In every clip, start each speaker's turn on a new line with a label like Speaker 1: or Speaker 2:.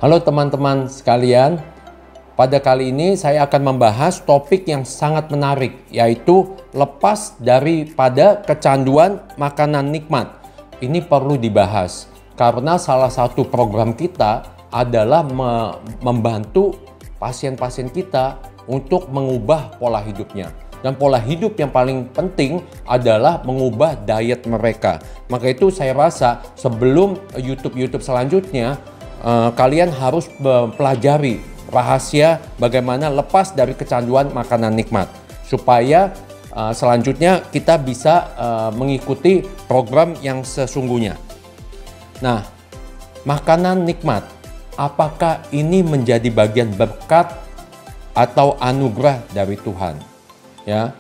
Speaker 1: Halo teman-teman sekalian, pada kali ini saya akan membahas topik yang sangat menarik, yaitu lepas daripada kecanduan makanan nikmat. Ini perlu dibahas karena salah satu program kita adalah membantu pasien-pasien kita untuk mengubah pola hidupnya. Dan pola hidup yang paling penting adalah mengubah diet mereka. Maka itu saya rasa sebelum YouTube selanjutnya, kalian harus mempelajari rahasia bagaimana lepas dari kecanduan makanan nikmat. Supaya selanjutnya kita bisa mengikuti program yang sesungguhnya. Nah, makanan nikmat, apakah ini menjadi bagian berkat atau anugerah dari Tuhan? Ya,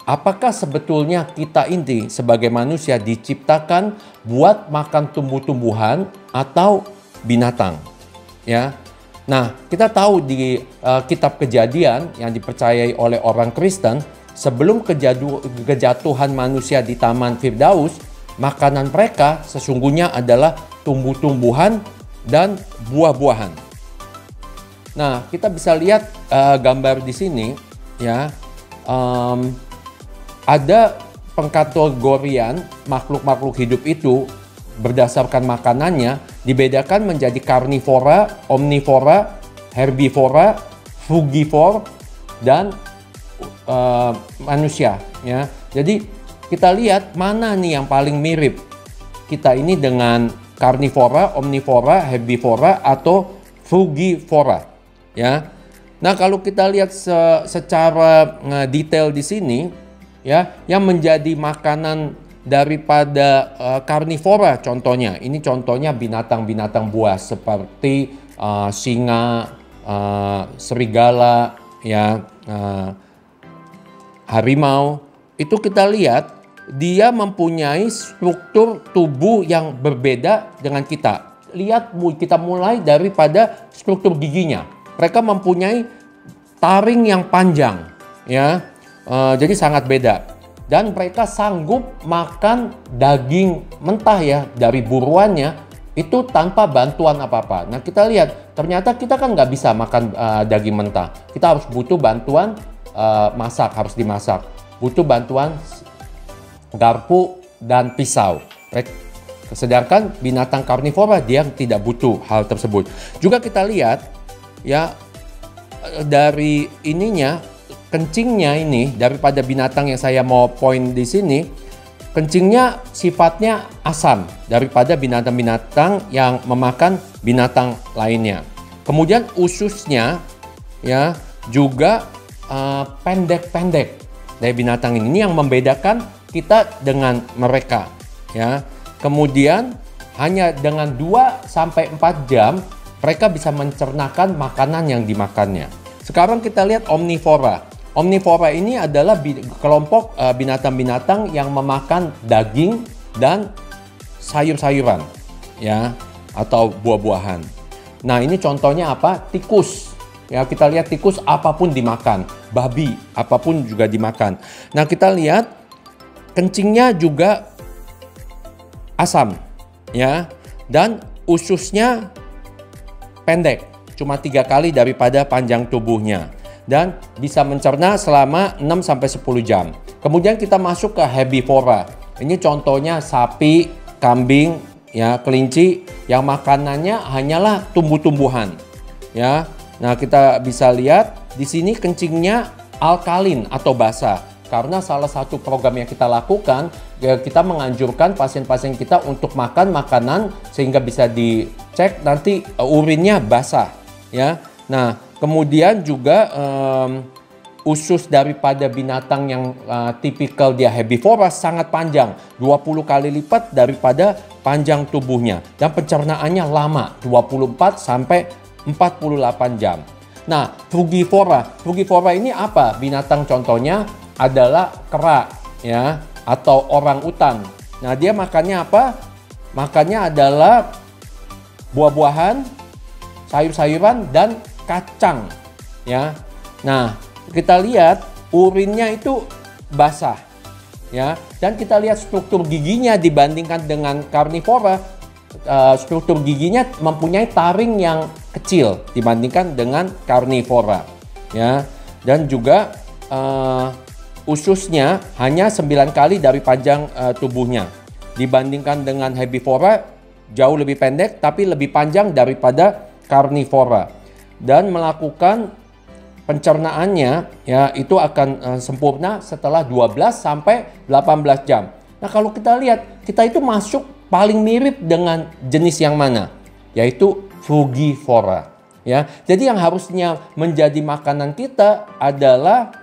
Speaker 1: apakah sebetulnya kita ini sebagai manusia diciptakan buat makan tumbuh-tumbuhan atau binatang? Ya, nah kita tahu di kitab Kejadian yang dipercayai oleh orang Kristen, sebelum kejatuhan manusia di Taman Firdaus, makanan mereka sesungguhnya adalah tumbuh-tumbuhan dan buah-buahan. Nah, kita bisa lihat gambar di sini, ya. Ada pengkategorian makhluk-makhluk hidup itu berdasarkan makanannya dibedakan menjadi karnivora, omnivora, herbivora, frugivora, dan manusia. Ya, jadi kita lihat mana nih yang paling mirip kita ini dengan karnivora, omnivora, herbivora, atau frugivora. Ya. Nah, kalau kita lihat secara detail di sini, ya, yang menjadi makanan daripada karnivora contohnya, ini contohnya binatang-binatang buas seperti singa, serigala, ya, harimau. Itu kita lihat dia mempunyai struktur tubuh yang berbeda dengan kita. Lihat, kita mulai daripada struktur giginya. Mereka mempunyai taring yang panjang, ya, jadi sangat beda. Dan mereka sanggup makan daging mentah, ya, dari buruannya itu tanpa bantuan apa-apa. Nah, kita lihat ternyata kita kan nggak bisa makan daging mentah. Kita harus butuh bantuan masak, harus dimasak. Butuh bantuan garpu dan pisau. Sedangkan binatang karnivora dia tidak butuh hal tersebut. Juga kita lihat, ya, dari ininya, kencingnya ini daripada binatang yang saya mau poin di sini, kencingnya sifatnya asam daripada binatang-binatang yang memakan binatang lainnya. Kemudian ususnya, ya, juga pendek-pendek dari binatang ini yang membedakan kita dengan mereka, ya. Kemudian hanya dengan 2 sampai 4 jam mereka bisa mencernakan makanan yang dimakannya. Sekarang kita lihat omnivora. Omnivora ini adalah kelompok binatang-binatang yang memakan daging dan sayur-sayuran, ya, atau buah-buahan. Nah, ini contohnya apa? Tikus. Ya, kita lihat tikus apapun dimakan, babi apapun juga dimakan. Nah, kita lihat kencingnya juga asam, ya, dan ususnya pendek, cuma 3 kali daripada panjang tubuhnya, dan bisa mencerna selama 6 sampai 10 jam. Kemudian kita masuk ke herbivora. Ini contohnya sapi, kambing, ya, kelinci yang makanannya hanyalah tumbuh-tumbuhan, ya. Nah, kita bisa lihat di sini kencingnya alkalin atau basah. Karena salah satu program yang kita lakukan, kita menganjurkan pasien-pasien kita untuk makan makanan sehingga bisa dicek nanti urinnya basah, ya. Nah, kemudian juga usus daripada binatang yang tipikal dia herbivora sangat panjang, 20 kali lipat daripada panjang tubuhnya, dan pencernaannya lama, 24 sampai 48 jam. Nah, frugivora ini apa? Binatang contohnya adalah kera, ya, atau orang utan. Nah, dia makannya apa? Makannya adalah buah-buahan, sayur-sayuran, dan kacang, ya. Nah, kita lihat urinnya itu basah, ya, dan kita lihat struktur giginya dibandingkan dengan karnivora, struktur giginya mempunyai taring yang kecil dibandingkan dengan karnivora, ya. Dan juga ususnya hanya 9 kali dari panjang tubuhnya. Dibandingkan dengan herbivora jauh lebih pendek tapi lebih panjang daripada karnivora. Dan melakukan pencernaannya ya itu akan sempurna setelah 12 sampai 18 jam. Nah, kalau kita lihat, kita itu masuk paling mirip dengan jenis yang mana? Yaitu frugivora. Ya. Jadi yang harusnya menjadi makanan kita adalah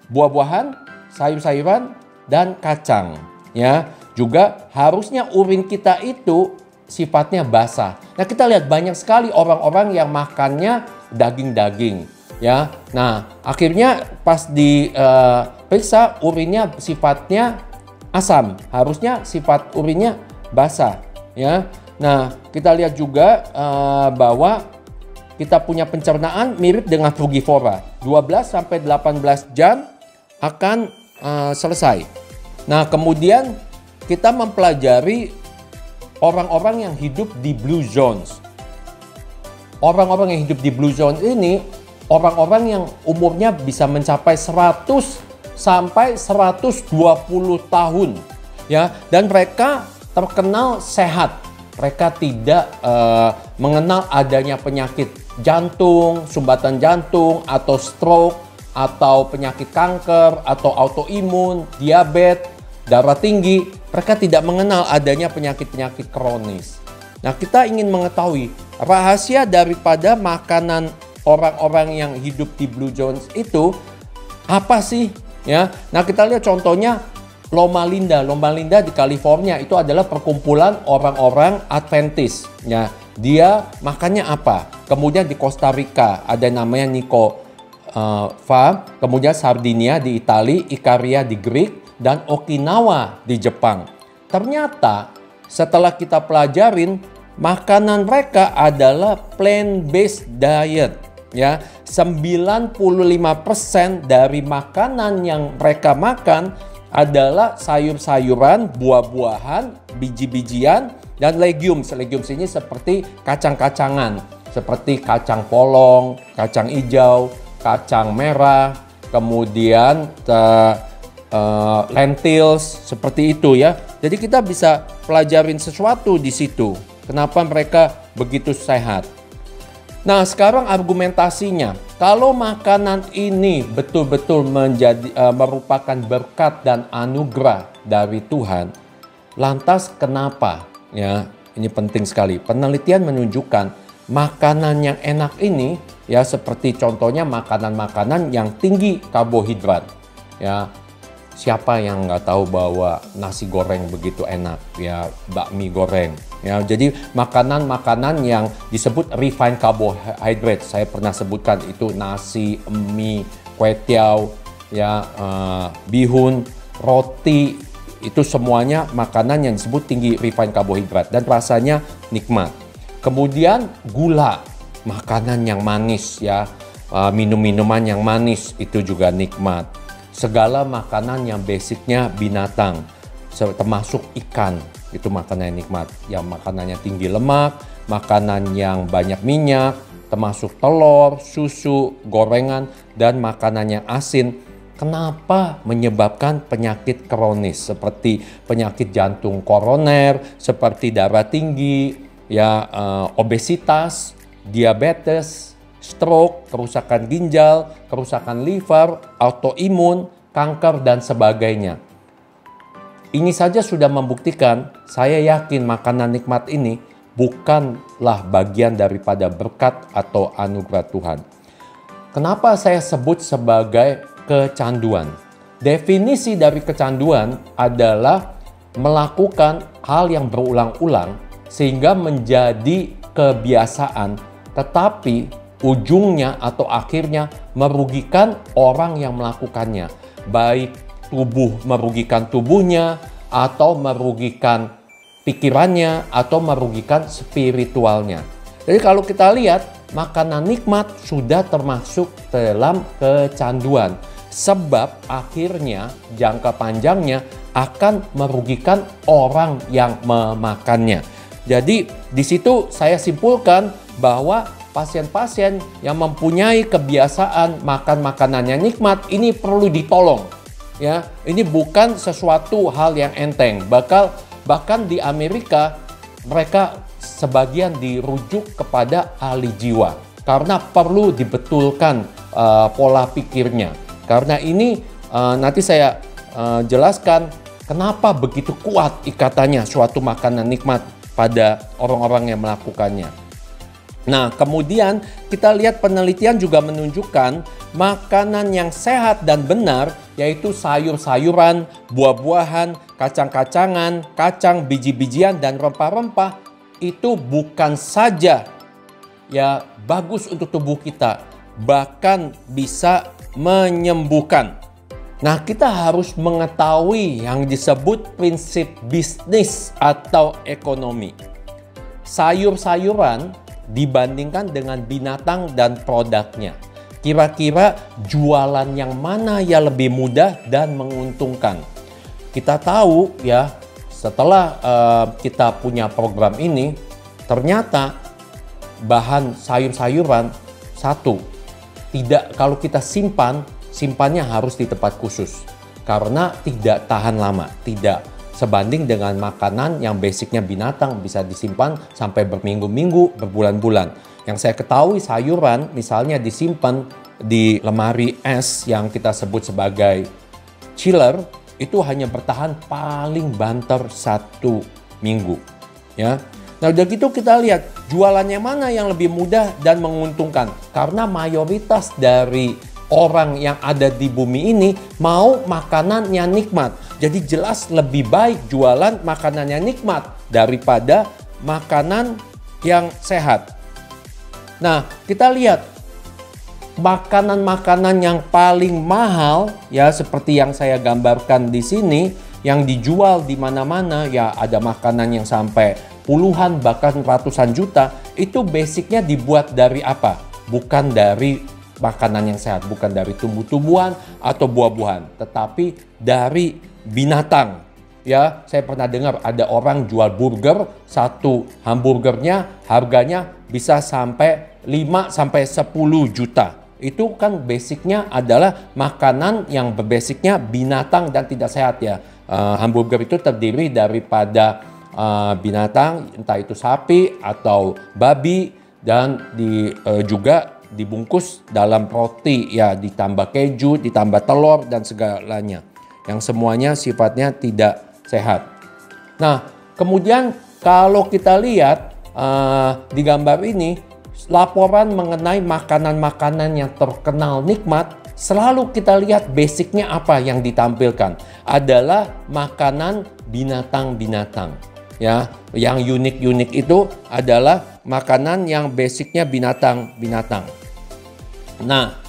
Speaker 1: buah-buahan, sayur-sayuran, dan kacang. Ya. Juga harusnya urin kita itu sifatnya basah. Nah, kita lihat banyak sekali orang-orang yang makannya daging-daging. Ya, nah akhirnya pas diperiksa urinnya sifatnya asam, harusnya sifat urinnya basah. Ya, nah kita lihat juga bahwa kita punya pencernaan mirip dengan frugivora, 12 sampai 18 jam akan selesai. Nah kemudian kita mempelajari orang-orang yang hidup di blue zones. Orang-orang yang hidup di blue zone ini orang-orang yang umurnya bisa mencapai 100 sampai 120 tahun, ya, dan mereka terkenal sehat. Mereka tidak mengenal adanya penyakit jantung, sumbatan jantung, atau stroke, atau penyakit kanker, atau autoimun, diabetes, darah tinggi. Mereka tidak mengenal adanya penyakit-penyakit kronis. Nah, kita ingin mengetahui rahasia daripada makanan orang-orang yang hidup di blue zones itu apa sih? Ya, nah kita lihat contohnya Loma Linda. Loma Linda di California itu adalah perkumpulan orang-orang Adventist. Ya, dia makannya apa? Kemudian di Costa Rica ada namanya Nico Fa, kemudian Sardinia di Italia, Ikaria di Greek, dan Okinawa di Jepang. Ternyata setelah kita pelajarin, makanan mereka adalah plant-based diet. Ya, 95% dari makanan yang mereka makan adalah sayur-sayuran, buah-buahan, biji-bijian, dan legumes. Legumes ini seperti kacang-kacangan, seperti kacang polong, kacang hijau, kacang merah, kemudian lentils, seperti itu ya. Jadi kita bisa pelajarin sesuatu di situ. Kenapa mereka begitu sehat? Nah, sekarang argumentasinya, kalau makanan ini betul-betul merupakan berkat dan anugerah dari Tuhan, lantas kenapa? Ya, ini penting sekali. Penelitian menunjukkan makanan yang enak ini, ya seperti contohnya makanan-makanan yang tinggi karbohidrat. Ya, siapa yang nggak tahu bahwa nasi goreng begitu enak, ya bakmi goreng. Ya, jadi makanan-makanan yang disebut refined carbohydrate, saya pernah sebutkan itu nasi, mie, kue tiaw, ya, bihun, roti, itu semuanya makanan yang disebut tinggi refined carbohydrate dan rasanya nikmat. Kemudian gula, makanan yang manis, ya, minum-minuman yang manis itu juga nikmat. Segala makanan yang basicnya binatang, termasuk ikan, itu makanan yang nikmat. Yang makanannya tinggi lemak, makanan yang banyak minyak, termasuk telur, susu, gorengan, dan makanan yang asin. Kenapa menyebabkan penyakit kronis seperti penyakit jantung koroner, seperti darah tinggi, ya, obesitas, diabetes, stroke, kerusakan ginjal, kerusakan liver, autoimun, kanker, dan sebagainya. Ini saja sudah membuktikan, saya yakin makanan nikmat ini bukanlah bagian daripada berkat atau anugerah Tuhan. Kenapa saya sebut sebagai kecanduan? Definisi dari kecanduan adalah melakukan hal yang berulang-ulang sehingga menjadi kebiasaan, tetapi ujungnya atau akhirnya merugikan orang yang melakukannya, baik merugikan tubuhnya, atau merugikan pikirannya, atau merugikan spiritualnya. Jadi kalau kita lihat, makanan nikmat sudah termasuk dalam kecanduan, sebab akhirnya jangka panjangnya akan merugikan orang yang memakannya. Jadi di situ saya simpulkan bahwa pasien-pasien yang mempunyai kebiasaan makan makanan yang nikmat ini perlu ditolong. Ya, ini bukan sesuatu hal yang enteng. Bahkan di Amerika mereka sebagian dirujuk kepada ahli jiwa karena perlu dibetulkan pola pikirnya. Karena ini nanti saya jelaskan kenapa begitu kuat ikatannya suatu makanan nikmat pada orang-orang yang melakukannya. Nah, kemudian kita lihat penelitian juga menunjukkan makanan yang sehat dan benar, yaitu sayur-sayuran, buah-buahan, kacang-kacangan, kacang, biji-bijian, dan rempah-rempah, itu bukan saja ya bagus untuk tubuh kita, bahkan bisa menyembuhkan. Nah, kita harus mengetahui yang disebut prinsip bisnis atau ekonomi. Sayur-sayuran dibandingkan dengan binatang dan produknya. Kira-kira jualan yang mana yang lebih mudah dan menguntungkan? Kita tahu ya, setelah kita punya program ini, ternyata bahan sayur-sayuran kalau kita simpannya harus di tempat khusus karena tidak tahan lama, tidak sebanding dengan makanan yang basicnya binatang bisa disimpan sampai berminggu-minggu, berbulan-bulan. Yang saya ketahui sayuran misalnya disimpan di lemari es yang kita sebut sebagai chiller itu hanya bertahan paling banter 1 minggu. Ya. Nah, udah gitu kita lihat jualannya mana yang lebih mudah dan menguntungkan. Karena mayoritas dari orang yang ada di bumi ini mau makanan yang nikmat. Jadi jelas lebih baik jualan makanan yang nikmat daripada makanan yang sehat. Nah, kita lihat makanan-makanan yang paling mahal ya seperti yang saya gambarkan di sini yang dijual di mana-mana ya, ada makanan yang sampai puluhan bahkan ratusan juta, itu basicnya dibuat dari apa? Bukan dari makanan yang sehat, bukan dari tumbuh-tumbuhan atau buah-buahan, tetapi dari binatang. Ya, saya pernah dengar ada orang jual burger, satu hamburgernya harganya bisa sampai 5 sampai 10 juta. Itu kan basicnya adalah makanan yang berbasicnya binatang dan tidak sehat ya. Hamburger itu terdiri daripada binatang, entah itu sapi atau babi, dan juga dibungkus dalam roti ya, ditambah keju, ditambah telur dan segalanya. Yang semuanya sifatnya tidak sehat. Nah, kemudian kalau kita lihat di gambar ini, laporan mengenai makanan-makanan yang terkenal nikmat, selalu kita lihat basicnya apa yang ditampilkan adalah makanan binatang-binatang. Ya, yang unik-unik itu adalah makanan yang basicnya binatang-binatang. Nah,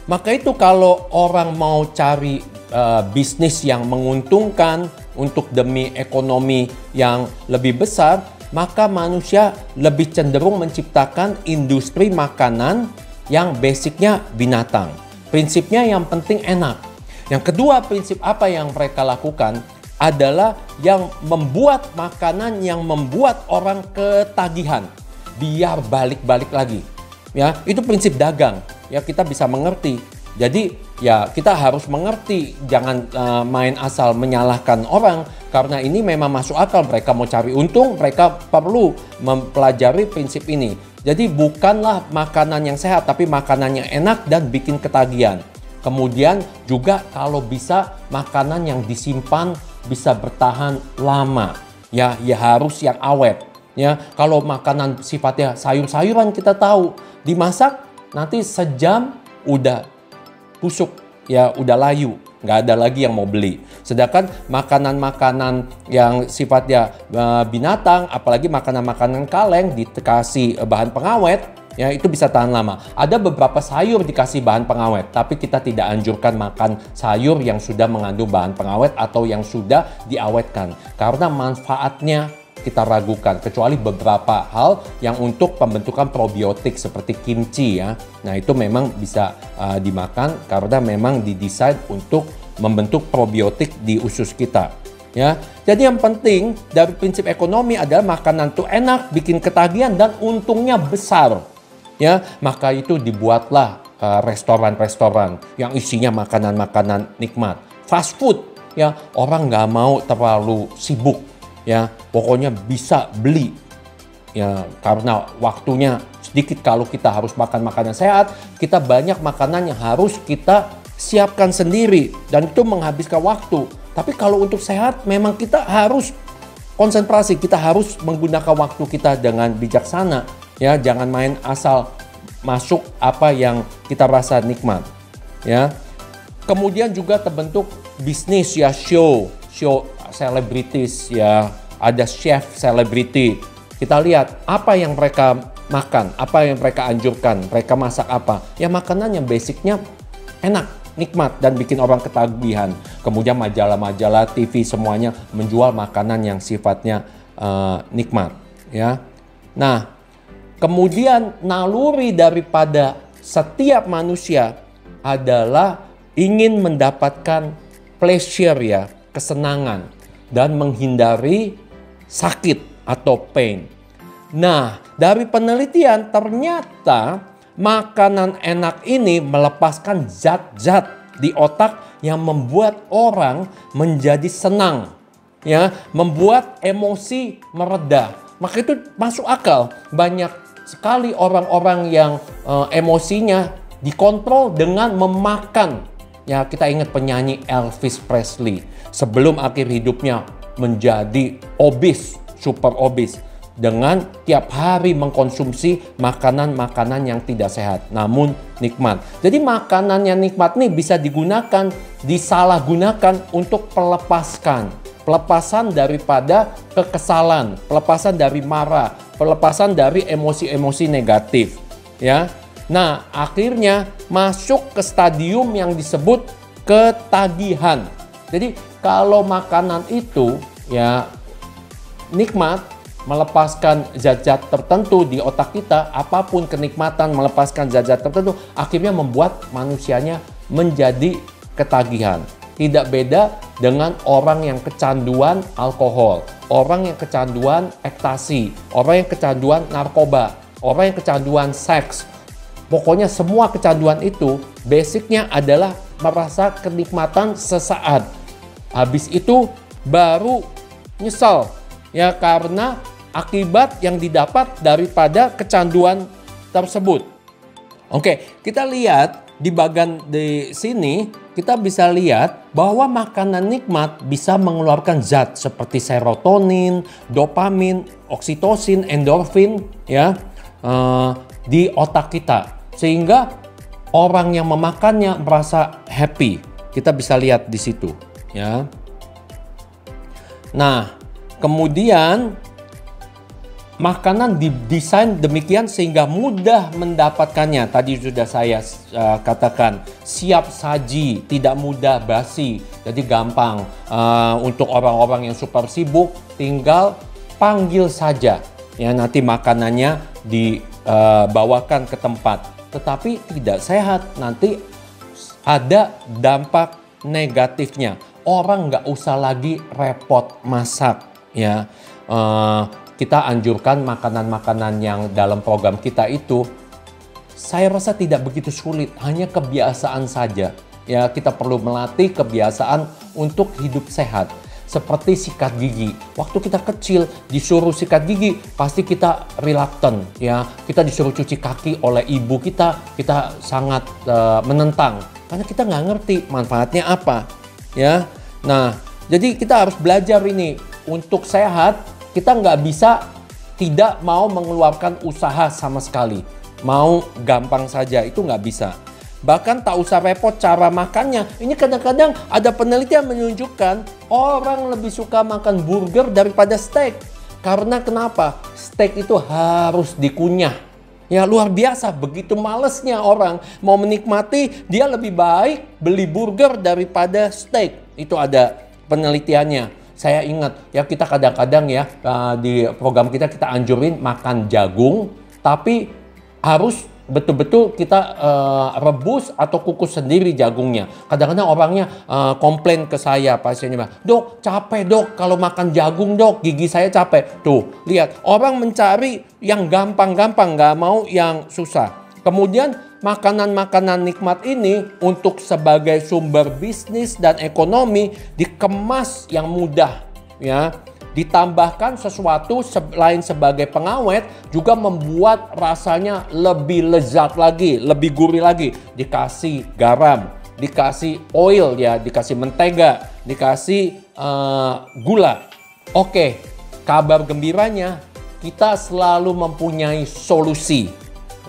Speaker 1: maka itu kalau orang mau cari bisnis yang menguntungkan untuk demi ekonomi yang lebih besar, maka manusia lebih cenderung menciptakan industri makanan yang basicnya binatang. Prinsipnya yang penting enak. Yang kedua, prinsip apa yang mereka lakukan adalah yang membuat makanan yang membuat orang ketagihan biar balik-balik lagi. Ya, itu prinsip dagang. Ya, kita bisa mengerti. Jadi ya kita harus mengerti, jangan main asal menyalahkan orang, karena ini memang masuk akal. Mereka mau cari untung, mereka perlu mempelajari prinsip ini. Jadi bukanlah makanan yang sehat, tapi makanan yang enak dan bikin ketagihan. Kemudian juga kalau bisa makanan yang disimpan bisa bertahan lama. Ya harus yang awet. Ya, kalau makanan sifatnya sayur-sayuran kita tahu dimasak nanti sejam udah busuk, ya udah layu, nggak ada lagi yang mau beli. Sedangkan makanan-makanan yang sifatnya binatang, apalagi makanan-makanan kaleng dikasih bahan pengawet, ya itu bisa tahan lama. Ada beberapa sayur dikasih bahan pengawet, tapi kita tidak anjurkan makan sayur yang sudah mengandung bahan pengawet atau yang sudah diawetkan, karena manfaatnya kita ragukan, kecuali beberapa hal yang untuk pembentukan probiotik seperti kimchi ya. Nah, itu memang bisa dimakan karena memang didesain untuk membentuk probiotik di usus kita. Ya. Jadi yang penting dari prinsip ekonomi adalah makanan itu enak, bikin ketagihan dan untungnya besar. ya, maka itu dibuatlah restoran-restoran yang isinya makanan-makanan nikmat. Fast food, ya, orang nggak mau terlalu sibuk, ya, pokoknya bisa beli, ya, karena waktunya sedikit. Kalau kita harus makan makanan sehat, kita banyak makanan yang harus kita siapkan sendiri dan itu menghabiskan waktu. Tapi kalau untuk sehat memang kita harus konsentrasi, kita harus menggunakan waktu kita dengan bijaksana, ya, jangan main asal masuk apa yang kita rasa nikmat, ya. Kemudian juga terbentuk bisnis, ya, show selebritis, ya, ada chef selebriti. Kita lihat apa yang mereka makan, apa yang mereka anjurkan, mereka masak apa, ya, makanan yang basicnya enak, nikmat dan bikin orang ketagihan. Kemudian majalah-majalah, TV semuanya menjual makanan yang sifatnya nikmat, ya. Nah, kemudian naluri daripada setiap manusia adalah ingin mendapatkan pleasure, ya, kesenangan dan menghindari sakit atau pain. Nah, dari penelitian ternyata makanan enak ini melepaskan zat-zat di otak yang membuat orang menjadi senang, ya, membuat emosi mereda. Maka itu masuk akal. Banyak sekali orang-orang yang emosinya dikontrol dengan memakan. Ya, kita ingat penyanyi Elvis Presley sebelum akhir hidupnya menjadi obes, super obes, dengan tiap hari mengkonsumsi makanan-makanan yang tidak sehat namun nikmat. Jadi makanan yang nikmat nih bisa digunakan, disalahgunakan untuk pelepasan daripada kekesalan, pelepasan dari marah, pelepasan dari emosi-emosi negatif, ya. Nah, akhirnya masuk ke stadium yang disebut ketagihan. Jadi kalau makanan itu, ya, nikmat, melepaskan zat-zat tertentu di otak kita, apapun kenikmatan melepaskan zat-zat tertentu, akhirnya membuat manusianya menjadi ketagihan. Tidak beda dengan orang yang kecanduan alkohol, orang yang kecanduan ekstasi, orang yang kecanduan narkoba, orang yang kecanduan seks. Pokoknya semua kecanduan itu basicnya adalah merasa kenikmatan sesaat. Habis itu baru nyesal, ya, karena akibat yang didapat daripada kecanduan tersebut. Oke, kita lihat di bagian di sini, kita bisa lihat bahwa makanan nikmat bisa mengeluarkan zat seperti serotonin, dopamin, oksitosin, endorfin, ya, di otak kita. Sehingga orang yang memakannya merasa happy. Kita bisa lihat di situ, ya. Nah, kemudian makanan didesain demikian sehingga mudah mendapatkannya. Tadi sudah saya katakan, siap saji, tidak mudah basi. Jadi gampang untuk orang-orang yang super sibuk, tinggal panggil saja, ya, nanti makanannya dibawakan ke tempat. Tetapi tidak sehat, nanti ada dampak negatifnya. Orang nggak usah lagi repot masak, ya. Kita anjurkan makanan-makanan yang dalam program kita itu, saya rasa tidak begitu sulit, hanya kebiasaan saja. Ya, kita perlu melatih kebiasaan untuk hidup sehat. Seperti sikat gigi. Waktu kita kecil disuruh sikat gigi, pasti kita reluctant, ya. Kita disuruh cuci kaki oleh ibu kita sangat menentang karena kita nggak ngerti manfaatnya apa, ya. Nah, jadi kita harus belajar ini untuk sehat. Kita nggak bisa tidak mau mengeluarkan usaha sama sekali. Mau gampang saja, itu nggak bisa. Bahkan tak usah repot cara makannya. Ini kadang-kadang ada penelitian menunjukkan orang lebih suka makan burger daripada steak. Karena kenapa? Steak itu harus dikunyah. Ya, luar biasa, begitu malesnya orang mau menikmati, dia lebih baik beli burger daripada steak. Itu ada penelitiannya. Saya ingat, ya, kita kadang-kadang, ya, di program kita anjurin makan jagung, tapi harus betul-betul kita rebus atau kukus sendiri jagungnya. Kadang-kadang orangnya komplain ke saya, pasiennya, "Dok, capek dok kalau makan jagung dok, gigi saya capek." Tuh, lihat, orang mencari yang gampang-gampang, nggak mau yang susah. Kemudian makanan-makanan nikmat ini untuk sebagai sumber bisnis dan ekonomi dikemas yang mudah, ya. Ditambahkan sesuatu selain sebagai pengawet juga membuat rasanya lebih lezat lagi, lebih gurih lagi. Dikasih garam, dikasih oil ya, dikasih mentega, dikasih gula. Oke, kabar gembiranya kita selalu mempunyai solusi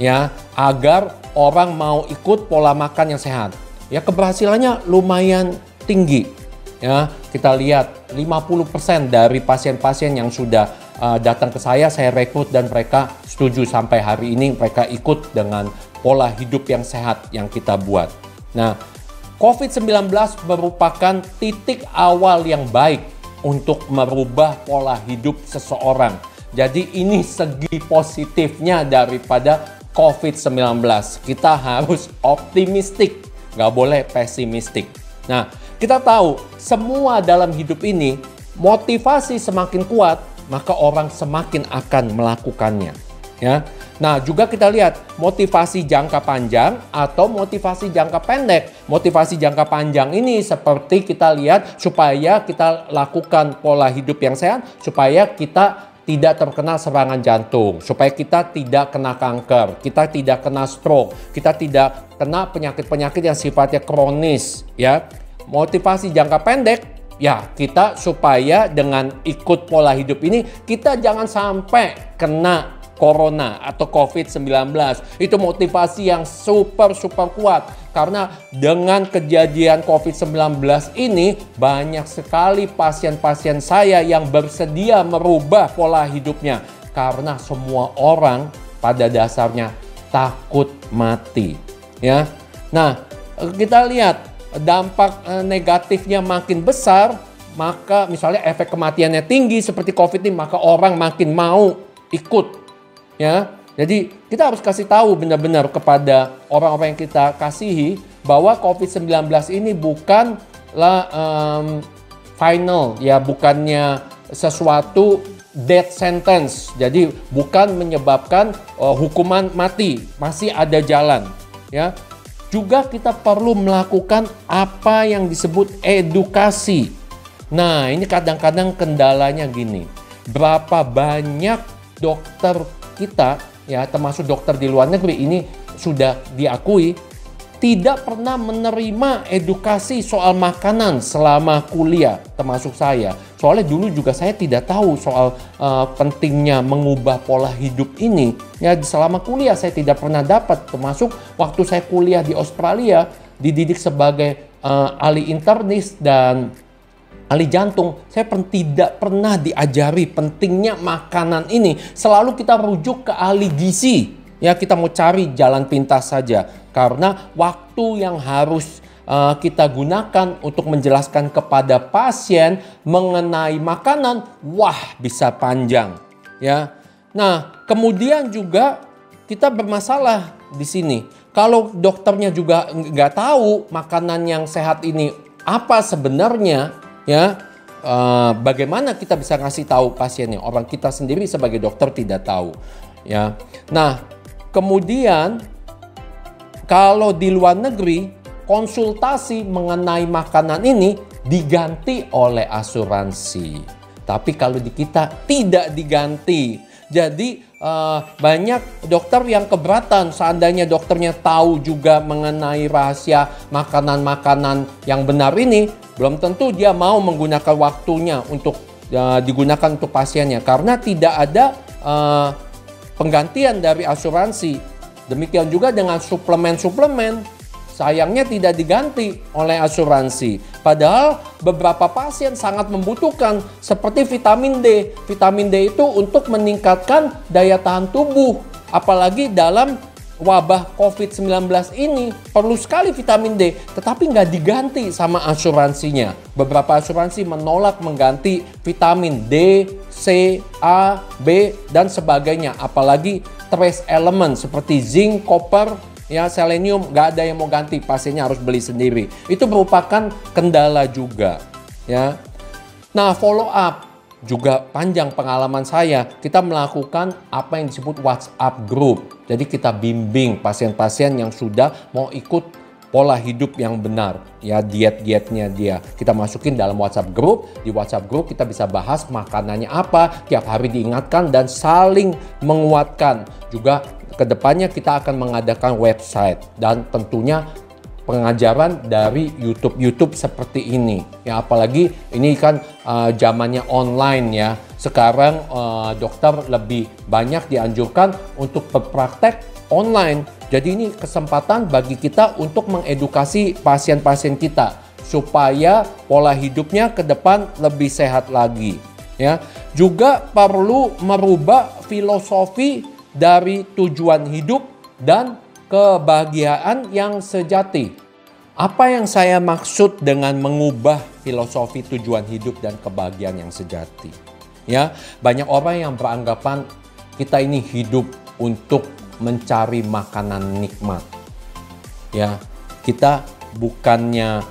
Speaker 1: ya agar orang mau ikut pola makan yang sehat. Ya, keberhasilannya lumayan tinggi. Ya, kita lihat 50% dari pasien-pasien yang sudah datang ke saya rekrut dan mereka setuju sampai hari ini mereka ikut dengan pola hidup yang sehat yang kita buat. Nah, COVID-19 merupakan titik awal yang baik untuk merubah pola hidup seseorang. Jadi ini segi positifnya daripada COVID-19. Kita harus optimistik, nggak boleh pesimistik. Nah, kita tahu semua dalam hidup ini motivasi semakin kuat, maka orang semakin akan melakukannya. Ya. Nah, juga kita lihat motivasi jangka panjang atau motivasi jangka pendek. Motivasi jangka panjang ini seperti kita lihat supaya kita lakukan pola hidup yang sehat, supaya kita tidak terkena serangan jantung, supaya kita tidak kena kanker, kita tidak kena stroke, kita tidak kena penyakit-penyakit yang sifatnya kronis, ya. Motivasi jangka pendek, ya kita supaya dengan ikut pola hidup ini, kita jangan sampai kena corona atau COVID-19. Itu motivasi yang super kuat. Karena dengan kejadian COVID-19 ini, banyak sekali pasien-pasien saya yang bersedia merubah pola hidupnya. Karena semua orang pada dasarnya takut mati. Ya. Nah, kita lihat dampak negatifnya makin besar, maka misalnya efek kematiannya tinggi seperti COVID ini, maka orang makin mau ikut, ya. Jadi kita harus kasih tahu benar-benar kepada orang-orang yang kita kasihi bahwa COVID-19 ini bukanlah final, ya, bukannya sesuatu death sentence. Jadi bukan menyebabkan hukuman mati, masih ada jalan, ya. Juga kita perlu melakukan apa yang disebut edukasi. Nah, ini kadang-kadang kendalanya gini. Berapa banyak dokter kita, ya termasuk dokter di luar negeri ini sudah diakui, tidak pernah menerima edukasi soal makanan selama kuliah, termasuk saya. Soalnya dulu juga saya tidak tahu soal pentingnya mengubah pola hidup ini. Ya, selama kuliah saya tidak pernah dapat, termasuk waktu saya kuliah di Australia, dididik sebagai ahli internis dan ahli jantung. Saya tidak pernah diajari pentingnya makanan ini. Selalu kita rujuk ke ahli gizi. Ya, kita mau cari jalan pintas saja. Karena waktu yang harus kita gunakan untuk menjelaskan kepada pasien mengenai makanan, wah bisa panjang. Ya. Nah, kemudian juga kita bermasalah di sini. Kalau dokternya juga nggak tahu makanan yang sehat ini apa sebenarnya, ya, bagaimana kita bisa ngasih tahu pasiennya? Orang kita sendiri sebagai dokter tidak tahu. Ya. Nah, kemudian kalau di luar negeri, konsultasi mengenai makanan ini diganti oleh asuransi. Tapi kalau di kita tidak diganti. Jadi banyak dokter yang keberatan seandainya dokternya tahu juga mengenai rahasia makanan-makanan yang benar ini, belum tentu dia mau menggunakan waktunya untuk digunakan untuk pasiennya. Karena tidak ada penggantian dari asuransi. Demikian juga dengan suplemen-suplemen, sayangnya tidak diganti oleh asuransi. Padahal beberapa pasien sangat membutuhkan seperti vitamin D. Vitamin D itu untuk meningkatkan daya tahan tubuh. Apalagi dalam wabah COVID-19 ini perlu sekali vitamin D, tetapi nggak diganti sama asuransinya. Beberapa asuransi menolak mengganti vitamin D, C, A, B, dan sebagainya. Apalagi trace element seperti zinc, copper, ya selenium, nggak ada yang mau ganti, pasiennya harus beli sendiri. Itu merupakan kendala juga, ya. Nah, follow up juga panjang pengalaman saya. Kita melakukan apa yang disebut WhatsApp group. Jadi kita bimbing pasien-pasien yang sudah mau ikut pola hidup yang benar, ya diet-dietnya dia. Kita masukin dalam WhatsApp group. Di WhatsApp group kita bisa bahas makanannya apa, tiap hari diingatkan dan saling menguatkan. Juga kedepannya kita akan mengadakan website dan tentunya pengajaran dari YouTube seperti ini. Ya apalagi ini kan zamannya online ya. Sekarang dokter lebih banyak dianjurkan untuk berpraktek online. Jadi ini kesempatan bagi kita untuk mengedukasi pasien-pasien kita supaya pola hidupnya ke depan lebih sehat lagi. Ya, juga perlu merubah filosofi dari tujuan hidup dan kebahagiaan yang sejati. Apa yang saya maksud dengan mengubah filosofi tujuan hidup dan kebahagiaan yang sejati? Ya, banyak orang yang beranggapan kita ini hidup untuk mencari makanan nikmat. Ya, kita bukannya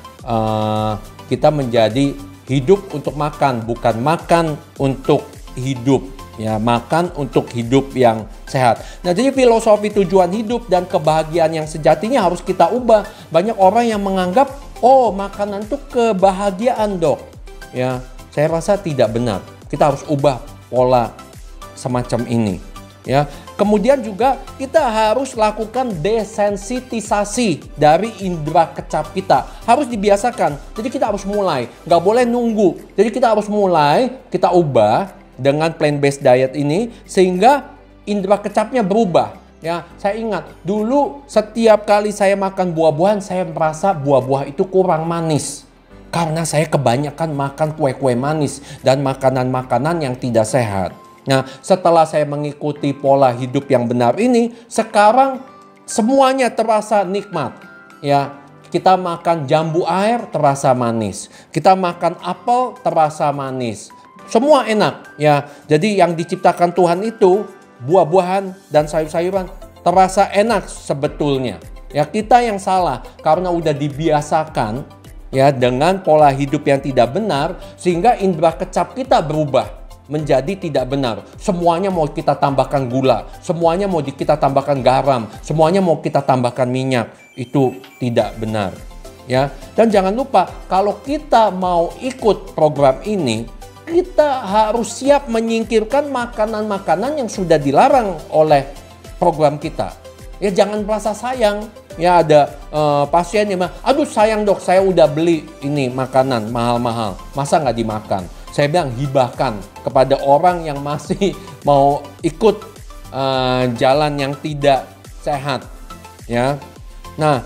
Speaker 1: kita menjadi hidup untuk makan, bukan makan untuk hidup. Ya, makan untuk hidup yang sehat. Nah, jadi filosofi tujuan hidup dan kebahagiaan yang sejatinya harus kita ubah. Banyak orang yang menganggap, oh makanan itu kebahagiaan dok. Ya, saya rasa tidak benar. Kita harus ubah pola semacam ini. Ya, kemudian juga kita harus lakukan desensitisasi dari indera kecap kita. Harus dibiasakan. Jadi kita harus mulai, nggak boleh nunggu. Jadi kita harus mulai, kita ubah dengan plant-based diet ini sehingga indera kecapnya berubah. Ya, saya ingat dulu setiap kali saya makan buah-buahan, saya merasa buah-buah itu kurang manis. Karena saya kebanyakan makan kue-kue manis dan makanan-makanan yang tidak sehat. Nah, setelah saya mengikuti pola hidup yang benar ini, sekarang semuanya terasa nikmat. Ya, kita makan jambu air terasa manis. Kita makan apel terasa manis. Semua enak, ya. Jadi yang diciptakan Tuhan itu buah-buahan dan sayur-sayuran terasa enak sebetulnya. Ya, kita yang salah karena udah dibiasakan ya dengan pola hidup yang tidak benar sehingga indera kecap kita berubah menjadi tidak benar. Semuanya mau kita tambahkan gula, semuanya mau kita tambahkan garam, semuanya mau kita tambahkan minyak. Itu tidak benar. Ya. Dan jangan lupa kalau kita mau ikut program ini, kita harus siap menyingkirkan makanan-makanan yang sudah dilarang oleh program kita. Ya jangan merasa sayang. Ya ada pasien yang bilang, aduh sayang dok, saya udah beli ini makanan mahal-mahal, masa nggak dimakan? Saya bilang hibahkan kepada orang yang masih mau ikut jalan yang tidak sehat. Ya, nah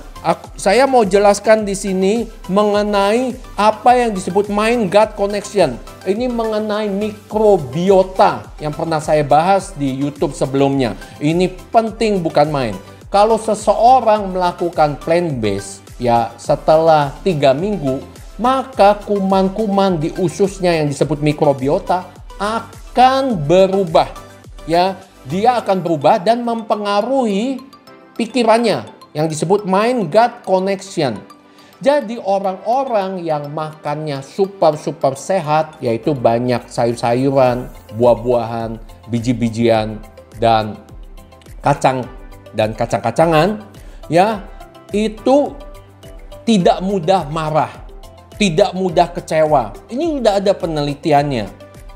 Speaker 1: saya mau jelaskan di sini mengenai apa yang disebut mind-gut connection. Ini mengenai mikrobiota yang pernah saya bahas di YouTube sebelumnya. Ini penting bukan main. Kalau seseorang melakukan plant-based, ya setelah 3 minggu, maka kuman-kuman di ususnya yang disebut mikrobiota akan berubah. Ya, dia akan berubah dan mempengaruhi pikirannya yang disebut mind-gut connection. Jadi orang-orang yang makannya super sehat, yaitu banyak sayur-sayuran, buah-buahan, biji-bijian, dan kacang-kacangan, ya itu tidak mudah marah, tidak mudah kecewa. Ini sudah ada penelitiannya.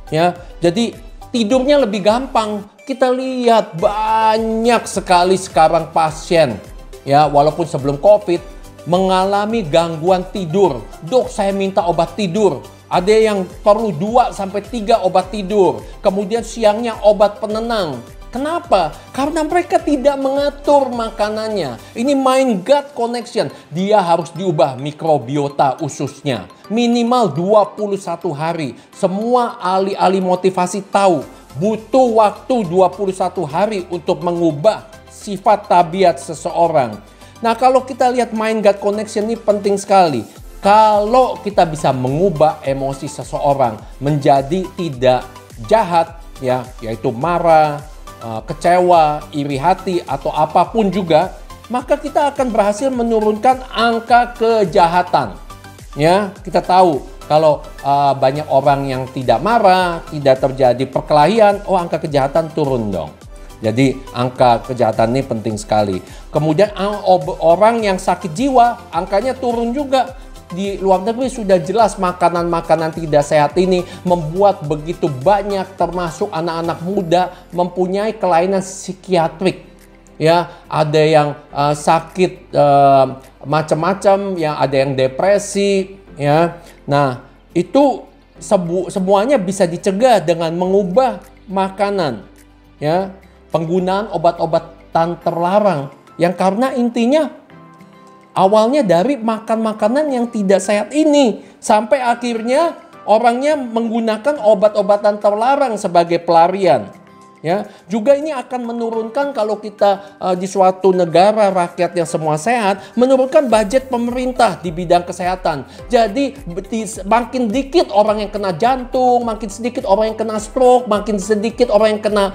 Speaker 1: Ya, jadi tidurnya lebih gampang. Kita lihat banyak sekali sekarang pasien, ya walaupun sebelum COVID mengalami gangguan tidur. Dok, saya minta obat tidur. Ada yang perlu 2-3 obat tidur. Kemudian siangnya obat penenang. Kenapa? Karena mereka tidak mengatur makanannya. Ini mind-gut connection. Dia harus diubah mikrobiota ususnya. Minimal 21 hari. Semua ahli-ahli motivasi tahu butuh waktu 21 hari untuk mengubah sifat tabiat seseorang. Nah, kalau kita lihat mind-gut connection ini penting sekali. Kalau kita bisa mengubah emosi seseorang menjadi tidak jahat, ya, yaitu marah, kecewa, iri hati, atau apapun juga, maka kita akan berhasil menurunkan angka kejahatan. Ya, kita tahu kalau banyak orang yang tidak marah, tidak terjadi perkelahian, angka kejahatan turun dong. Jadi angka kejahatan ini penting sekali. Kemudian orang yang sakit jiwa, angkanya turun juga. Di luar negeri sudah jelas makanan-makanan tidak sehat ini membuat begitu banyak termasuk anak-anak muda mempunyai kelainan psikiatrik. Ya, ada yang sakit macam-macam, yang ada yang depresi, ya. Nah, itu semuanya bisa dicegah dengan mengubah makanan, ya. Penggunaan obat-obatan terlarang yang karena intinya awalnya dari makan makanan yang tidak sehat ini sampai akhirnya orangnya menggunakan obat-obatan terlarang sebagai pelarian. Ya, juga ini akan menurunkan kalau kita di suatu negara rakyat yang semua sehat, menurunkan budget pemerintah di bidang kesehatan. Jadi makin dikit orang yang kena jantung, makin sedikit orang yang kena stroke, makin sedikit orang yang kena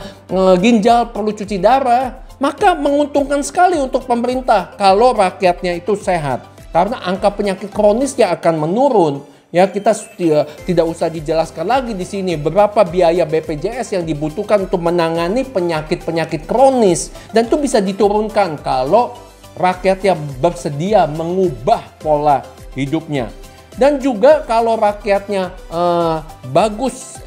Speaker 1: ginjal perlu cuci darah. Maka menguntungkan sekali untuk pemerintah kalau rakyatnya itu sehat. Karena angka penyakit kronisnya akan menurun. Ya, kita tidak usah dijelaskan lagi di sini berapa biaya BPJS yang dibutuhkan untuk menangani penyakit-penyakit kronis. Dan itu bisa diturunkan kalau rakyatnya bersedia mengubah pola hidupnya. Dan juga kalau rakyatnya bagus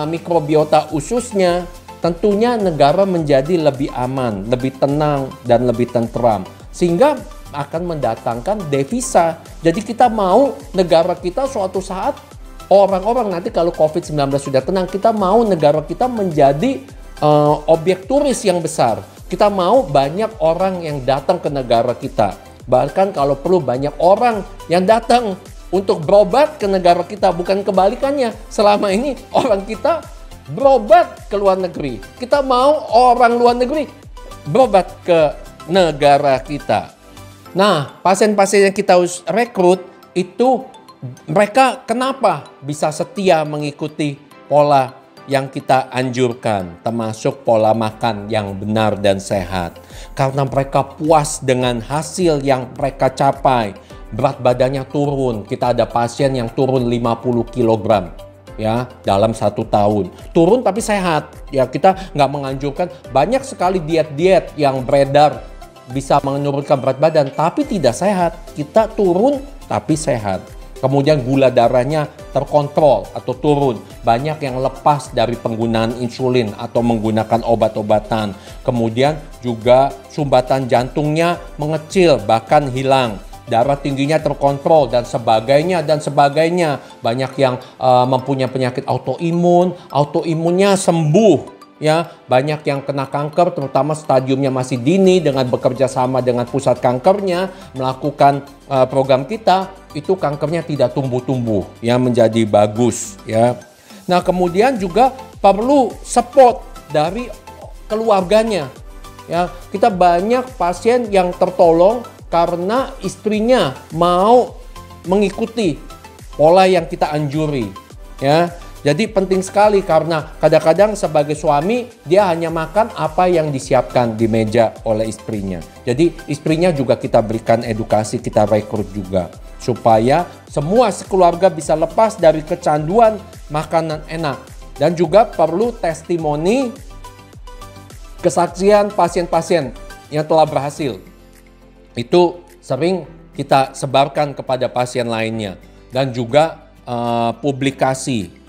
Speaker 1: mikrobiota ususnya, tentunya negara menjadi lebih aman, lebih tenang, dan lebih tentram. Sehingga akan mendatangkan devisa. Jadi kita mau negara kita suatu saat, orang-orang nanti kalau COVID-19 sudah tenang, kita mau negara kita menjadi objek turis yang besar. Kita mau banyak orang yang datang ke negara kita. Bahkan kalau perlu banyak orang yang datang untuk berobat ke negara kita, bukan kebalikannya. Selama ini orang kita berobat ke luar negeri. Kita mau orang luar negeri berobat ke negara kita. Nah, pasien-pasien yang kita rekrut itu mereka kenapa bisa setia mengikuti pola yang kita anjurkan, termasuk pola makan yang benar dan sehat. Karena mereka puas dengan hasil yang mereka capai. Berat badannya turun. Kita ada pasien yang turun 50 kg. Ya, dalam 1 tahun. Turun tapi sehat. Ya, kita nggak menganjurkan. Banyak sekali diet-diet yang beredar bisa menurunkan berat badan tapi tidak sehat. Kita turun tapi sehat. Kemudian gula darahnya terkontrol atau turun. Banyak yang lepas dari penggunaan insulin atau menggunakan obat-obatan. Kemudian juga sumbatan jantungnya mengecil bahkan hilang. Darah tingginya terkontrol dan sebagainya dan sebagainya. Banyak yang mempunyai penyakit autoimunnya sembuh. Ya, banyak yang kena kanker, terutama stadiumnya masih dini, dengan bekerja sama dengan pusat kankernya, melakukan program kita, itu kankernya tidak tumbuh-tumbuh, ya, menjadi bagus, ya. Nah, kemudian juga perlu support dari keluarganya, ya. Kita banyak pasien yang tertolong karena istrinya mau mengikuti pola yang kita anjuri, ya. Jadi penting sekali karena kadang-kadang sebagai suami dia hanya makan apa yang disiapkan di meja oleh istrinya. Jadi istrinya juga kita berikan edukasi, kita rekrut juga. Supaya semua sekeluarga bisa lepas dari kecanduan makanan enak. Dan juga perlu testimoni kesaksian pasien-pasien yang telah berhasil. Itu sering kita sebarkan kepada pasien lainnya. Dan juga publikasi.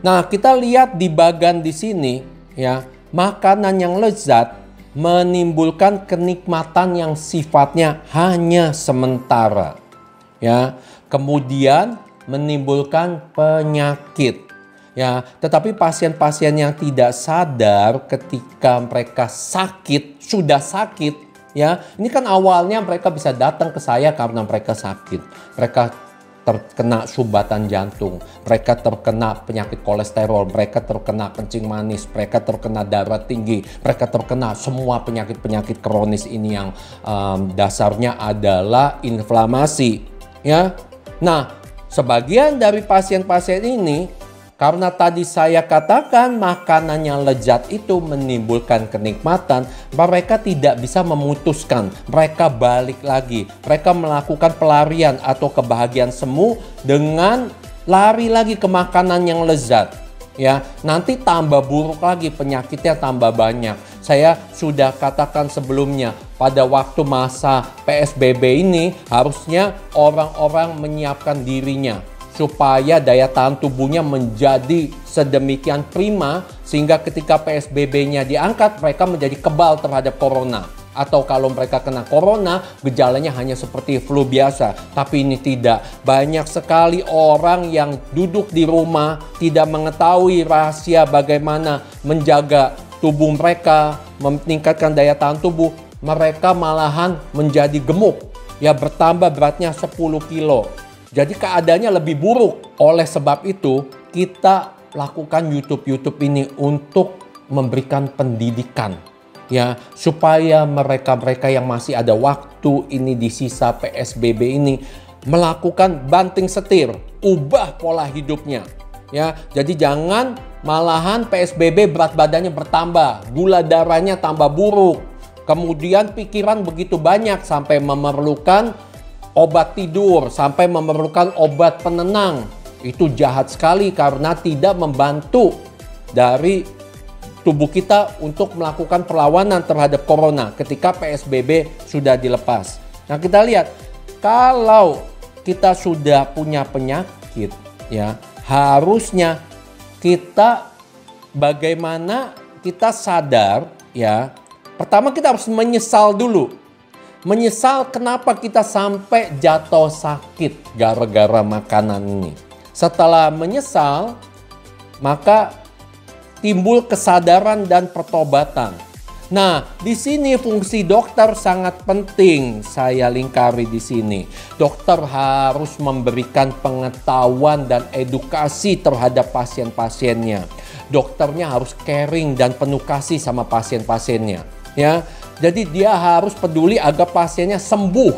Speaker 1: Nah, kita lihat di bagan di sini, ya, makanan yang lezat menimbulkan kenikmatan yang sifatnya hanya sementara, ya. Kemudian menimbulkan penyakit, ya. Tetapi pasien-pasien yang tidak sadar ketika mereka sudah sakit, ya. Ini kan awalnya mereka bisa datang ke saya karena mereka sakit. Mereka terkena sumbatan jantung, mereka terkena penyakit kolesterol, mereka terkena kencing manis, mereka terkena darah tinggi, mereka terkena semua penyakit-penyakit kronis ini yang dasarnya adalah inflamasi, ya. Nah, sebagian dari pasien-pasien ini Karena tadi saya katakan makanan yang lezat itu menimbulkan kenikmatan, mereka tidak bisa memutuskan. Mereka balik lagi. Mereka melakukan pelarian atau kebahagiaan semu dengan lari lagi ke makanan yang lezat. Ya, nanti tambah buruk lagi, penyakitnya tambah banyak. Saya sudah katakan sebelumnya, pada waktu masa PSBB ini harusnya orang-orang menyiapkan dirinya supaya daya tahan tubuhnya menjadi sedemikian prima sehingga ketika PSBB-nya diangkat mereka menjadi kebal terhadap corona. Atau kalau mereka kena corona, gejalanya hanya seperti flu biasa. Tapi ini tidak. Banyak sekali orang yang duduk di rumah tidak mengetahui rahasia bagaimana menjaga tubuh mereka, meningkatkan daya tahan tubuh. Mereka malahan menjadi gemuk. Ya, bertambah beratnya 10 kilo. Jadi keadaannya lebih buruk. Oleh sebab itu, kita lakukan YouTube ini untuk memberikan pendidikan. Ya, supaya mereka-mereka yang masih ada waktu ini di sisa PSBB ini melakukan banting setir, ubah pola hidupnya. Ya, jadi jangan malahan PSBB berat badannya bertambah, gula darahnya tambah buruk. Kemudian pikiran begitu banyak sampai memerlukan obat tidur, sampai memerlukan obat penenang. Itu jahat sekali karena tidak membantu dari tubuh kita untuk melakukan perlawanan terhadap corona ketika PSBB sudah dilepas. Nah, kita lihat kalau kita sudah punya penyakit, ya harusnya kita bagaimana kita sadar, ya. Pertama kita harus menyesal dulu. Menyesal kenapa kita sampai jatuh sakit gara-gara makanan ini. Setelah menyesal, maka timbul kesadaran dan pertobatan. Nah, di sini fungsi dokter sangat penting saya lingkari di sini. Dokter harus memberikan pengetahuan dan edukasi terhadap pasien-pasiennya. Dokternya harus caring dan penuh kasih sama pasien-pasiennya. Ya, jadi dia harus peduli agar pasiennya sembuh.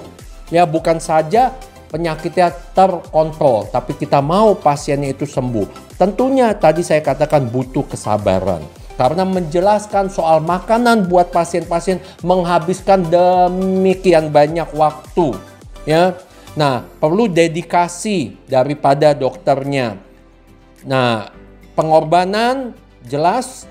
Speaker 1: Ya, bukan saja penyakitnya terkontrol, tapi kita mau pasiennya itu sembuh. Tentunya tadi saya katakan butuh kesabaran. Karena menjelaskan soal makanan buat pasien-pasien menghabiskan demikian banyak waktu. Ya, nah perlu dedikasi daripada dokternya. Nah, pengorbanan jelas,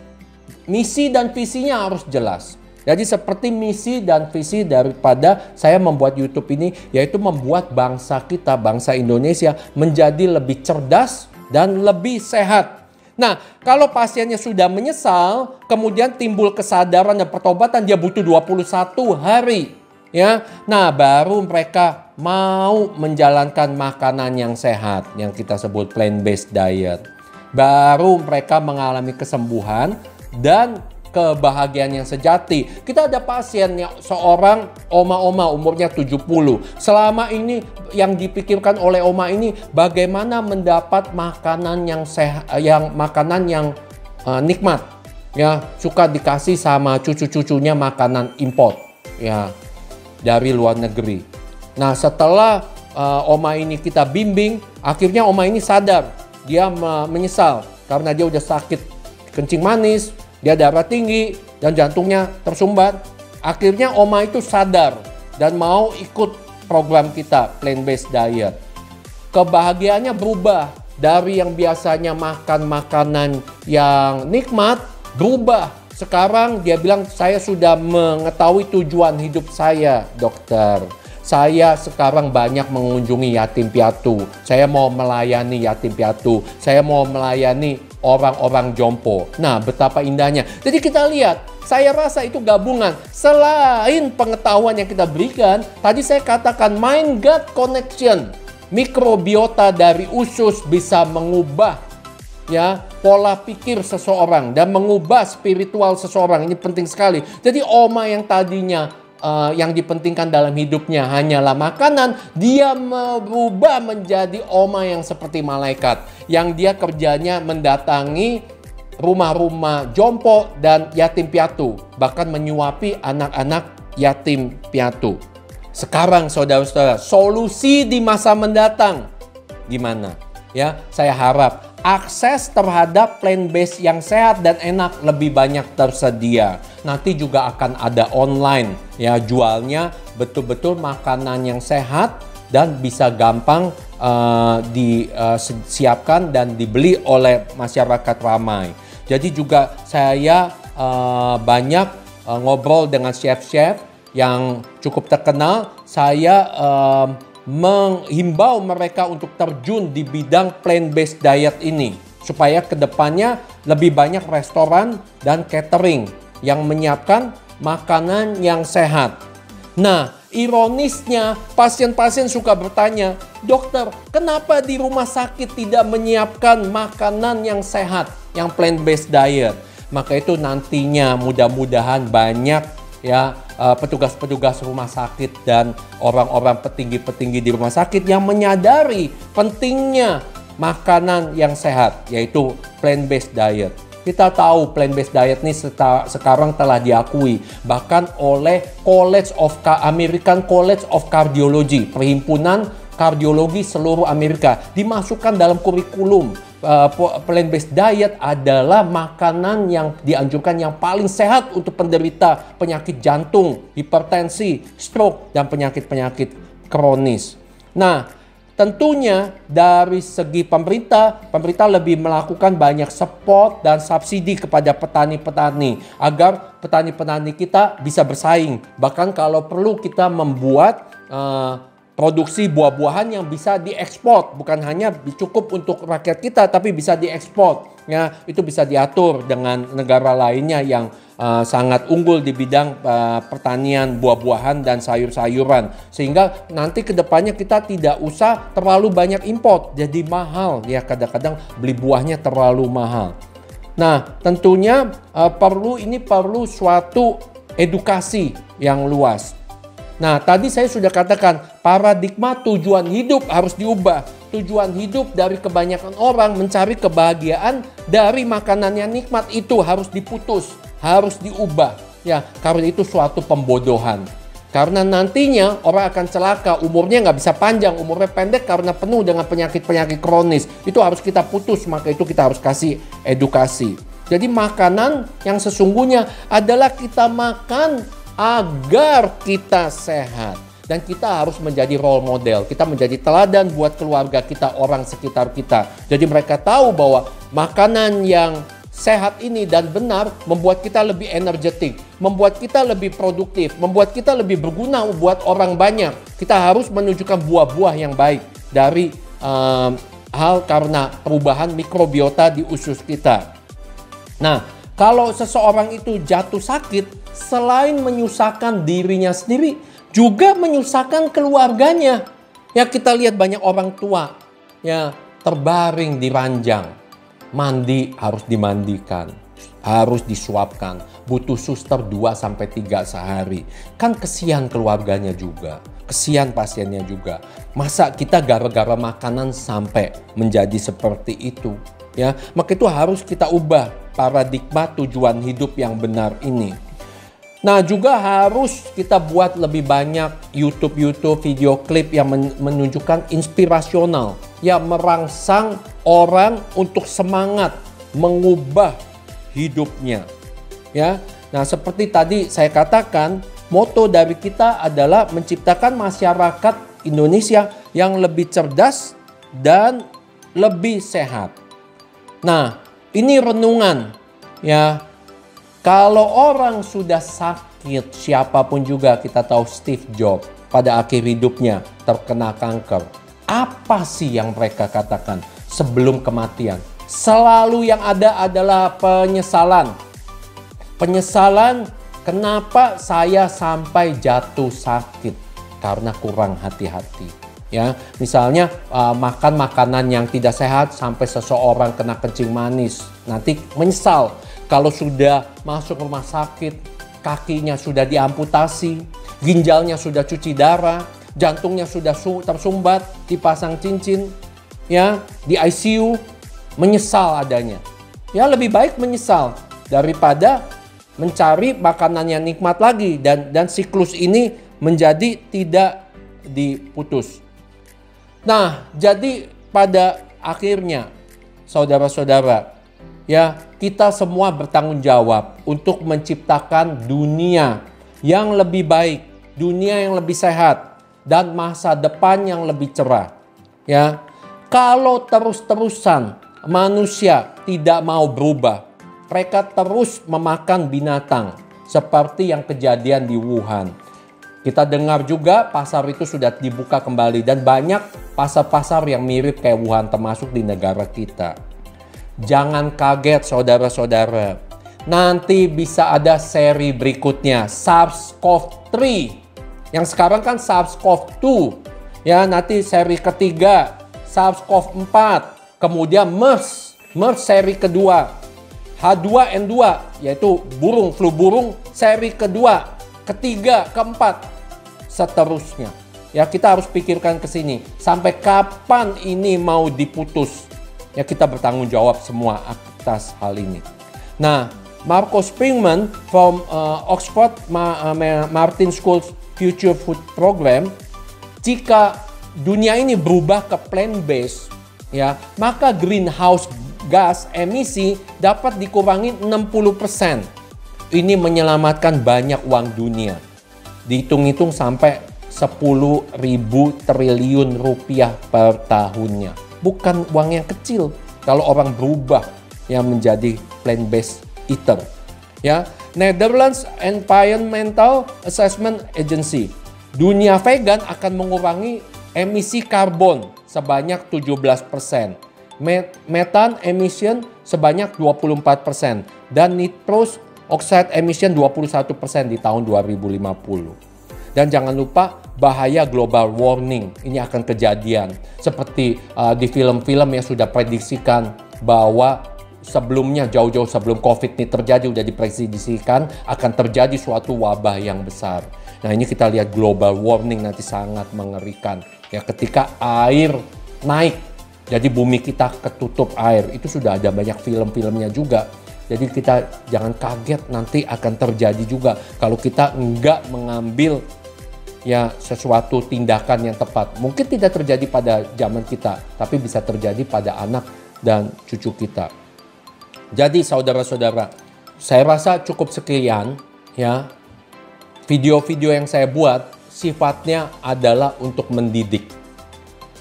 Speaker 1: misi dan visinya harus jelas. Jadi seperti misi dan visi daripada saya membuat YouTube ini, yaitu membuat bangsa kita, bangsa Indonesia menjadi lebih cerdas dan lebih sehat. Nah, kalau pasiennya sudah menyesal, kemudian timbul kesadaran dan pertobatan, dia butuh 21 hari. Ya, nah baru mereka mau menjalankan makanan yang sehat, yang kita sebut plant-based diet. Baru mereka mengalami kesembuhan dan kebahagiaan yang sejati. Kita ada pasien yang seorang oma-oma umurnya 70. Selama ini yang dipikirkan oleh oma ini bagaimana mendapat makanan yang sehat, makanan yang nikmat. Ya, suka dikasih sama cucu-cucunya makanan import ya dari luar negeri. Nah, setelah oma ini kita bimbing, akhirnya oma ini sadar. Dia menyesal karena dia udah sakit kencing manis, dia darah tinggi dan jantungnya tersumbat. Akhirnya oma itu sadar dan mau ikut program kita plant-based diet. Kebahagiaannya berubah dari yang biasanya makan makanan yang nikmat, berubah. Sekarang dia bilang, saya sudah mengetahui tujuan hidup saya, dokter. Saya sekarang banyak mengunjungi yatim piatu. Saya mau melayani yatim piatu. Saya mau melayani orang-orang jompo. Nah, betapa indahnya. Jadi kita lihat, saya rasa itu gabungan. Selain pengetahuan yang kita berikan, tadi saya katakan mind-gut connection. Mikrobiota dari usus bisa mengubah ya pola pikir seseorang dan mengubah spiritual seseorang. Ini penting sekali. Jadi oma yang tadinya yang dipentingkan dalam hidupnya hanyalah makanan, dia berubah menjadi oma yang seperti malaikat, yang dia kerjanya mendatangi rumah-rumah jompo dan yatim piatu, bahkan menyuapi anak-anak yatim piatu. Sekarang saudara-saudara, solusi di masa mendatang gimana? Ya, saya harap akses terhadap plant-based yang sehat dan enak lebih banyak tersedia. Nanti juga akan ada online ya, jualnya betul-betul makanan yang sehat dan bisa gampang disiapkan dan dibeli oleh masyarakat ramai. Jadi juga saya banyak ngobrol dengan chef-chef yang cukup terkenal. Saya menghimbau mereka untuk terjun di bidang plant-based diet ini supaya kedepannya lebih banyak restoran dan catering yang menyiapkan makanan yang sehat. Nah, ironisnya pasien-pasien suka bertanya, dokter, kenapa di rumah sakit tidak menyiapkan makanan yang sehat, yang plant-based diet? Maka itu nantinya mudah-mudahan banyak ya petugas-petugas rumah sakit dan orang-orang petinggi-petinggi di rumah sakit yang menyadari pentingnya makanan yang sehat, yaitu plant-based diet. Kita tahu plant-based diet ini sekarang telah diakui bahkan oleh American College of Cardiology, perhimpunan kardiologi seluruh Amerika, dimasukkan dalam kurikulum. Plant-based diet adalah makanan yang dianjurkan yang paling sehat untuk penderita penyakit jantung, hipertensi, stroke, dan penyakit-penyakit kronis. Nah, tentunya dari segi pemerintah lebih melakukan banyak support dan subsidi kepada petani-petani agar petani-petani kita bisa bersaing. Bahkan kalau perlu kita membuat produksi buah-buahan yang bisa diekspor, bukan hanya cukup untuk rakyat kita tapi bisa diekspor. Ya, itu bisa diatur dengan negara lainnya yang sangat unggul di bidang pertanian buah-buahan dan sayur-sayuran, sehingga nanti kedepannya kita tidak usah terlalu banyak import, jadi mahal ya, kadang-kadang beli buahnya terlalu mahal. Nah, tentunya perlu suatu edukasi yang luas. Nah, tadi saya sudah katakan paradigma tujuan hidup harus diubah. Tujuan hidup dari kebanyakan orang mencari kebahagiaan dari makanan yang nikmat itu harus diputus, harus diubah. Ya, karena itu suatu pembodohan. Karena nantinya orang akan celaka, umurnya nggak bisa panjang, umurnya pendek karena penuh dengan penyakit-penyakit kronis. Itu harus kita putus, maka itu kita harus kasih edukasi. Jadi makanan yang sesungguhnya adalah kita makan agar kita sehat. Dan kita harus menjadi role model. Kita menjadi teladan buat keluarga kita, orang sekitar kita. Jadi mereka tahu bahwa makanan yang sehat ini dan benar membuat kita lebih energetik, membuat kita lebih produktif, membuat kita lebih berguna buat orang banyak. Kita harus menunjukkan buah-buah yang baik dari hal karena perubahan mikrobiota di usus kita. Nah, kalau seseorang itu jatuh sakit, selain menyusahkan dirinya sendiri, juga menyusahkan keluarganya. Ya, kita lihat banyak orang tua ya terbaring di ranjang. Mandi harus dimandikan, harus disuapkan, butuh suster 2-3 sehari. Kan kesian keluarganya juga, kesian pasiennya juga. Masa kita gara-gara makanan sampai menjadi seperti itu? Ya, maka itu harus kita ubah paradigma tujuan hidup yang benar ini. Nah, juga harus kita buat lebih banyak YouTube video klip yang menunjukkan inspirasional, yang merangsang orang untuk semangat mengubah hidupnya. Ya. Nah, seperti tadi saya katakan, moto dari kita adalah menciptakan masyarakat Indonesia yang lebih cerdas dan lebih sehat. Nah, ini renungan ya. Kalau orang sudah sakit, siapapun juga, kita tahu Steve Jobs pada akhir hidupnya terkena kanker. Apa sih yang mereka katakan sebelum kematian? Selalu yang ada adalah penyesalan. Penyesalan, kenapa saya sampai jatuh sakit? Karena kurang hati-hati. Ya, misalnya makan makanan yang tidak sehat sampai seseorang kena kencing manis. Nanti menyesal. Kalau sudah masuk rumah sakit, kakinya sudah diamputasi, ginjalnya sudah cuci darah, jantungnya sudah tersumbat, dipasang cincin, ya, di ICU, menyesal adanya. Ya, lebih baik menyesal daripada mencari makanan yang nikmat lagi dan siklus ini menjadi tidak diputus. Nah, jadi pada akhirnya saudara-saudara, ya, kita semua bertanggung jawab untuk menciptakan dunia yang lebih baik, dunia yang lebih sehat, dan masa depan yang lebih cerah. Ya, kalau terus-terusan manusia tidak mau berubah, mereka terus memakan binatang seperti yang kejadian di Wuhan. Kita dengar juga pasar itu sudah dibuka kembali dan banyak pasar-pasar yang mirip kayak Wuhan termasuk di negara kita. Jangan kaget saudara-saudara. Nanti bisa ada seri berikutnya, SARS-CoV-3. Yang sekarang kan SARS-CoV-2. Ya, nanti seri ketiga, SARS-CoV-4. Kemudian MERS seri kedua. H2N2 yaitu flu burung seri kedua, ketiga, keempat. Seterusnya. Ya, kita harus pikirkan ke sini. Sampai kapan ini mau diputus? Ya, kita bertanggung jawab semua atas hal ini. Nah, Marco Springman from Oxford Martin School's Future Food Program, jika dunia ini berubah ke plant-based, ya, maka greenhouse gas emisi dapat dikurangi 60%. Ini menyelamatkan banyak uang dunia. Dihitung-hitung sampai 10.000 triliun rupiah per tahunnya. Bukan uang yang kecil kalau orang berubah yang menjadi plant-based eater. Ya, Netherlands Environmental Assessment Agency. Dunia vegan akan mengurangi emisi karbon sebanyak 17%. Metan emission sebanyak 24%. Dan nitrous oxide emission 21% di tahun 2050. Dan jangan lupa bahaya global warming ini akan kejadian. Seperti di film-film yang sudah prediksikan bahwa sebelumnya jauh-jauh sebelum COVID ini terjadi sudah diprediksikan akan terjadi suatu wabah yang besar. Nah, ini kita lihat global warming nanti sangat mengerikan. Ya, ketika air naik, jadi bumi kita ketutup air. Itu sudah ada banyak film-filmnya juga. Jadi kita jangan kaget nanti akan terjadi juga kalau kita enggak mengambil ya sesuatu tindakan yang tepat. Mungkin tidak terjadi pada zaman kita, tapi bisa terjadi pada anak dan cucu kita. Jadi saudara-saudara, saya rasa cukup sekian ya. Video-video yang saya buat sifatnya adalah untuk mendidik.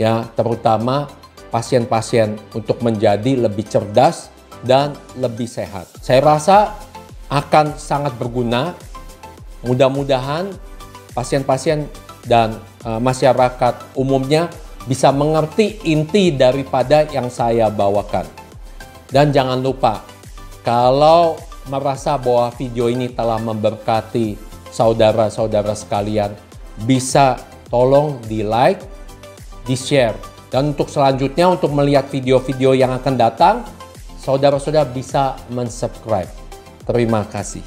Speaker 1: Ya, terutama pasien-pasien untuk menjadi lebih cerdas dan lebih sehat. Saya rasa akan sangat berguna. Mudah-mudahan pasien-pasien dan masyarakat umumnya bisa mengerti inti daripada yang saya bawakan. Dan jangan lupa, kalau merasa bahwa video ini telah memberkati saudara-saudara sekalian, bisa tolong di-like, di-share. Dan untuk selanjutnya, untuk melihat video-video yang akan datang, saudara-saudara bisa mensubscribe. Terima kasih.